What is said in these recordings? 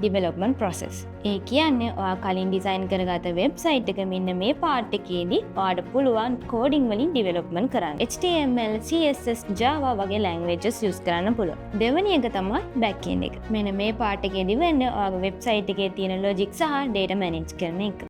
development process. ඒ කියන්නේ ඔයා කලින් ඩිසයින් කරගත වෙබ්සයිට් එක මෙන්න මේ පාර්ට් එකේදී ඔයාට පුළුවන් කෝඩින් වලින් ඩෙවලොප්මන්ට් කරන්න. HTML, CSS, Java වගේ languages use කරන්න පුළුවන්. දෙවෙනි එක තමයි back end එක. මෙන්න මේ පාර්ට් එකේදී වෙන්නේ ඔයාගේ වෙබ්සයිට් එකේ තියෙන logic සහ data manage කරන එක.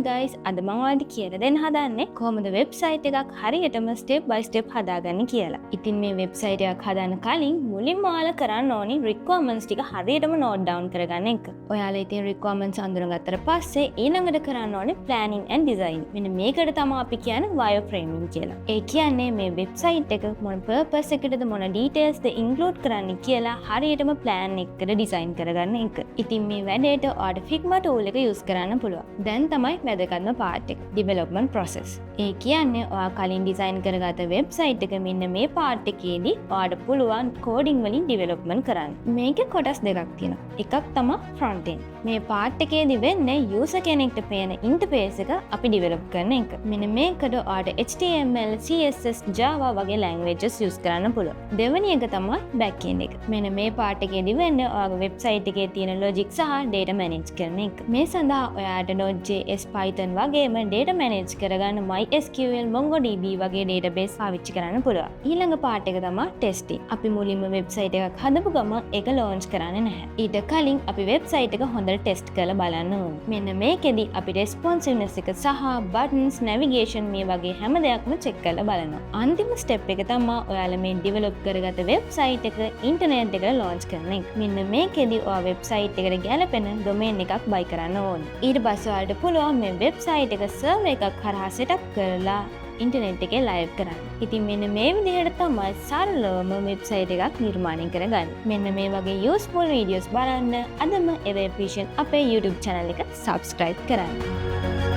guys, අද මම ඔයාලට කියලා දෙන්න හදන්නේ කොහොමද වෙබ්සයිට් එකක් හරියටම step by step හදාගන්නේ කියලා. ඉතින් මේ වෙබ්සයිට් එකක් හදන්න කලින් මුලින්ම ඔයාලා කරන්න ඕනි requirements ටික හරියටම note down කරගන්න එක. ඔයාලා ඉතින් requirements අඳුනගත්තට පස්සේ ඊළඟට කරන්න ඕනේ planning and design. මෙන්න මේකට තමයි අපි කියන්නේ wireframing කියලා. ඒ කියන්නේ මේ වෙබ්සයිට් එක මොන purpose එකකටද මොන details ද include කරන්න කියලා හරියටම plan එකකට design කරගන්න එක. ඉතින් මේ වැඩේට ඔයාලට Figma tool එක use කරන්න පුළුවන්. දැන් තමයි වැදගත්ම පාර්ට් එක development process. ඒ කියන්නේ ඔයා කලින් ඩිසයින් කරගත වෙබ්සයිට් එක මෙන්න මේ පාර්ට් එකේදී ඔයාට පුළුවන් කෝඩින් වලින් ඩෙවලොප්මන්ට් කරන්න. මේකේ කොටස් දෙකක් තියෙනවා. එකක් තමයි front end. මේ පාර්ට් එකේදී වෙන්නේ user කෙනෙක්ට පේන ඉන්ටර්ෆේස් එක අපි ඩෙවලොප් කරන එක. මෙන්න මේකට ඔයාට HTML, CSS, Java වගේ languages use කරන්න පුළුවන්. දෙවෙනි එක තමයි back end එක. මෙන්න මේ පාර්ට් එකේදී වෙන්නේ ඔයාගේ වෙබ්සයිට් එකේ තියෙන logic සහ data manage කරන එක. මේ සඳහා ඔයාට Node.js, Python වගේම data manage කරගන්න MySQL, MongoDB වගේ database පාවිච්චි කරන්න පුළුවන්. ඊළඟ පාර්ට් එක තමයි testing. අපි මුලින්ම වෙබ්සයිට් එකක් හදපු ගමන් ඒක launch කරන්නේ නැහැ. ඊට කලින් අපි වෙබ්සයිට් එක හොඳට ටෙස්ට් කරලා බලන්න ඕනේ. මෙන්න මේකෙදි අපි responsiveness එක සහ buttons, navigation මේ වගේ හැම දෙයක්ම check කරලා බලනවා. අන්තිම step එක තමයි ඔයාලා මේ develop කරගත වෙබ්සයිට් එක ඉන්ටර්නෙට් එකට launch කරන එක. මෙන්න මේකෙදි ඔයා වෙබ්සයිට් එකට ගැලපෙන domain එකක් buy කරන්න ඕනේ. ඊට පස්සේ ඔයාලට පුළුවන් මේ වෙබ්සයිට් එක සර්වර් එකක් හරහා setup කරලා ඉන්ටර්නෙට් එකේ live කරන්න. ඉතින් මෙන්න මේ විදිහට තමයි සරලවම වෙබ්සයිට් එකක් නිර්මාණය කරගන්නේ. මෙන්න මේ වගේ useful videos බලන්න අදම Evaluation අපේ YouTube channel එක subscribe කරන්න.